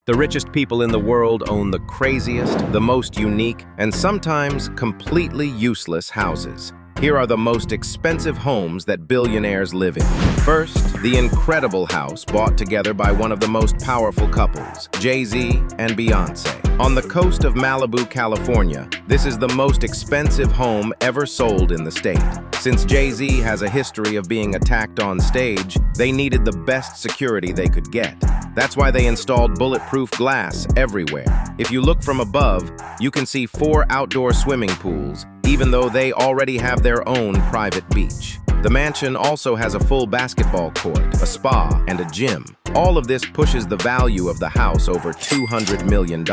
The richest people in the world own the craziest, the most unique, and sometimes completely useless houses. Here are the most expensive homes that billionaires live in. First, the incredible house bought together by one of the most powerful couples, Jay-Z and Beyoncé. On the coast of Malibu, California, this is the most expensive home ever sold in the state. Since Jay-Z has a history of being attacked on stage, they needed the best security they could get. That's why they installed bulletproof glass everywhere. If you look from above, you can see 4 outdoor swimming pools, even though they already have their own private beach. The mansion also has a full basketball court, a spa, and a gym. All of this pushes the value of the house over $200 million.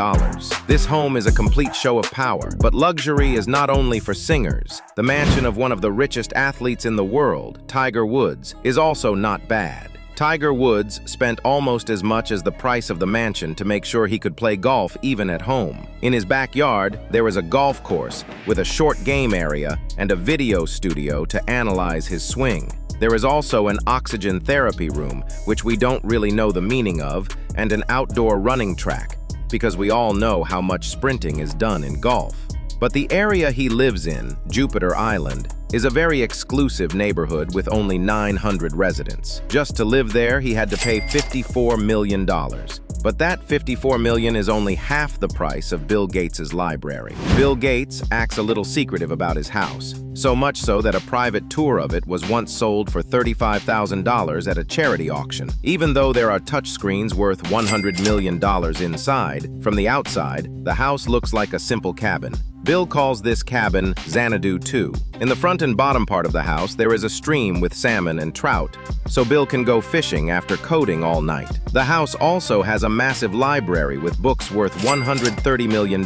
This home is a complete show of power, but luxury is not only for singers. The mansion of one of the richest athletes in the world, Tiger Woods, is also not bad. Tiger Woods spent almost as much as the price of the mansion to make sure he could play golf even at home. In his backyard, there is a golf course with a short game area and a video studio to analyze his swing. There is also an oxygen therapy room, which we don't really know the meaning of, and an outdoor running track, because we all know how much sprinting is done in golf. But the area he lives in, Jupiter Island, is a very exclusive neighborhood with only 900 residents. Just to live there, he had to pay $54 million. But that $54 million is only half the price of Bill Gates' library. Bill Gates acts a little secretive about his house, so much so that a private tour of it was once sold for $35,000 at a charity auction. Even though there are touchscreens worth $100 million inside, from the outside, the house looks like a simple cabin. Bill calls this cabin Xanadu 2. In the front and bottom part of the house, there is a stream with salmon and trout, so Bill can go fishing after coding all night. The house also has a massive library with books worth $130 million,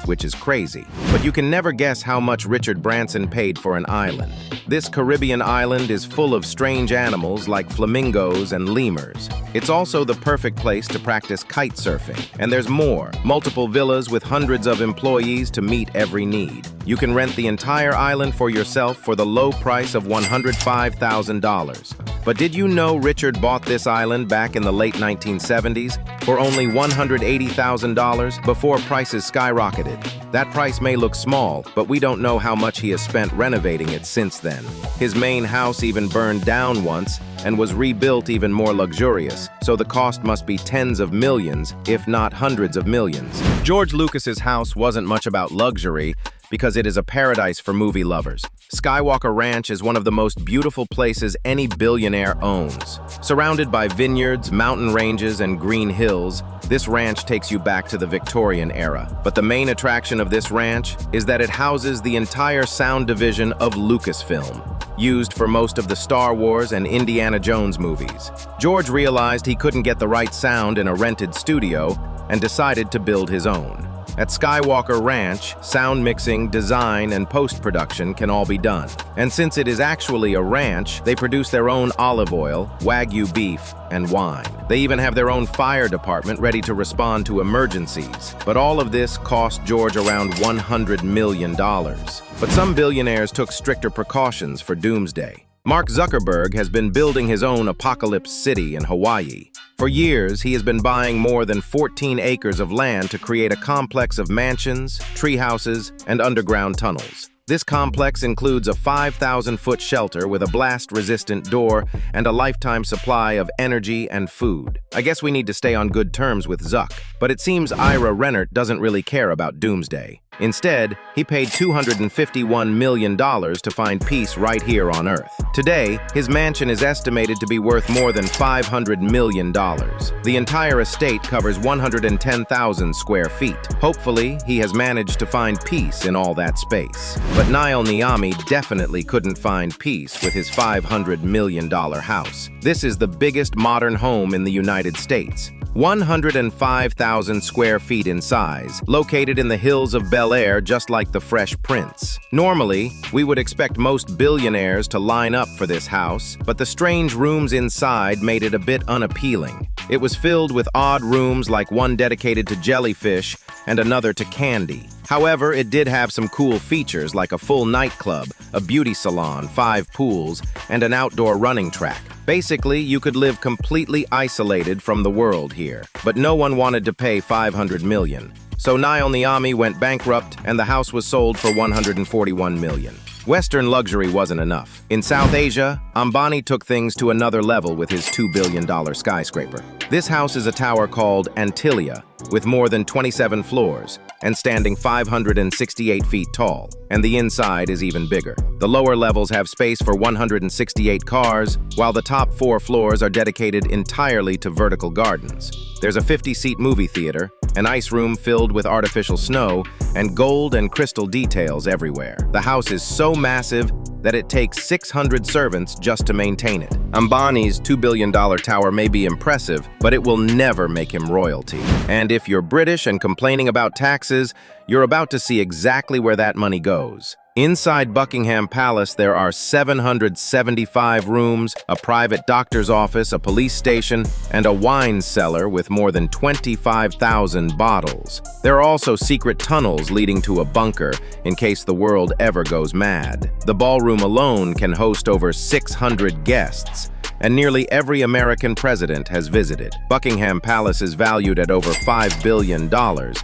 which is crazy. But you can never guess how much Richard Branson paid for an island. This Caribbean island is full of strange animals like flamingos and lemurs. It's also the perfect place to practice kite surfing. And there's more. Multiple villas with hundreds of employees to meet every need. You can rent the entire island for yourself for the low price of $105,000. But did you know Richard bought this island back in the late 1970s for only $180,000 before prices skyrocketed? That price may look small, but we don't know how much he has spent renovating it since then. His main house even burned down once and was rebuilt even more luxurious, so the cost must be tens of millions, if not hundreds of millions. George Lucas's house wasn't much about luxury because it is a paradise for movie lovers. Skywalker Ranch is one of the most beautiful places any billionaire owns. Surrounded by vineyards, mountain ranges, and green hills, this ranch takes you back to the Victorian era. But the main attraction of this ranch is that it houses the entire sound division of Lucasfilm, used for most of the Star Wars and Indiana Jones movies. George realized he couldn't get the right sound in a rented studio and decided to build his own. At Skywalker Ranch, sound mixing, design, and post-production can all be done. And since it is actually a ranch, they produce their own olive oil, Wagyu beef, and wine. They even have their own fire department ready to respond to emergencies. But all of this cost George around $100 million. But some billionaires took stricter precautions for doomsday. Mark Zuckerberg has been building his own apocalypse city in Hawaii. For years, he has been buying more than 14 acres of land to create a complex of mansions, tree houses, and underground tunnels. This complex includes a 5,000-foot shelter with a blast-resistant door and a lifetime supply of energy and food. I guess we need to stay on good terms with Zuck, but it seems Ira Rennert doesn't really care about doomsday. Instead, he paid $251 million to find peace right here on Earth. Today, his mansion is estimated to be worth more than $500 million. The entire estate covers 110,000 square feet. Hopefully, he has managed to find peace in all that space. But Nile Niami definitely couldn't find peace with his $500 million house. This is the biggest modern home in the United States. 105,000 square feet in size, located in the hills of Bel Air just like the Fresh Prince. Normally, we would expect most billionaires to line up for this house, but the strange rooms inside made it a bit unappealing. It was filled with odd rooms like one dedicated to jellyfish and another to candy. However, it did have some cool features like a full nightclub, a beauty salon, 5 pools, and an outdoor running track. Basically, you could live completely isolated from the world here. But no one wanted to pay $500 million. So Nile Niami went bankrupt and the house was sold for $141 million. Western luxury wasn't enough. In South Asia, Ambani took things to another level with his $2 billion skyscraper. This house is a tower called Antilia, with more than 27 floors and standing 568 feet tall, and the inside is even bigger. The lower levels have space for 168 cars, while the top 4 floors are dedicated entirely to vertical gardens. There's a 50-seat movie theater, an ice room filled with artificial snow, and gold and crystal details everywhere. The house is so massive that it takes 600 servants just to maintain it. Ambani's $2 billion tower may be impressive, but it will never make him royalty. And if you're British and complaining about taxes, you're about to see exactly where that money goes. Inside Buckingham Palace, there are 775 rooms, a private doctor's office, a police station, and a wine cellar with more than 25,000 bottles. There are also secret tunnels leading to a bunker in case the world ever goes mad. The ballroom alone can host over 600 guests, and nearly every American president has visited. Buckingham Palace is valued at over $5 billion,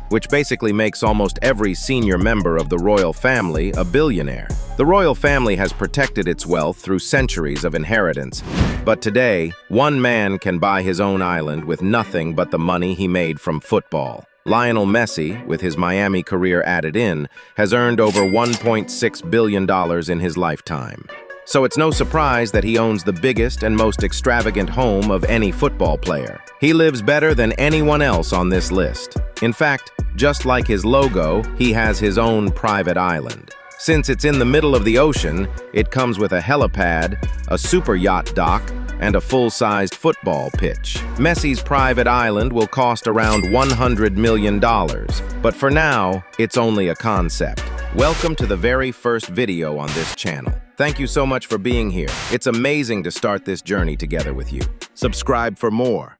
which basically makes almost every senior member of the royal family a billionaire. The royal family has protected its wealth through centuries of inheritance, but today, one man can buy his own island with nothing but the money he made from football. Lionel Messi, with his Miami career added in, has earned over $1.6 billion in his lifetime. So it's no surprise that he owns the biggest and most extravagant home of any football player. He lives better than anyone else on this list. In fact, just like his logo, he has his own private island. Since it's in the middle of the ocean, it comes with a helipad, a super yacht dock, and a full-sized football pitch. Messi's private island will cost around $100 million, but for now, it's only a concept. Welcome to the very first video on this channel. Thank you so much for being here. It's amazing to start this journey together with you. Subscribe for more.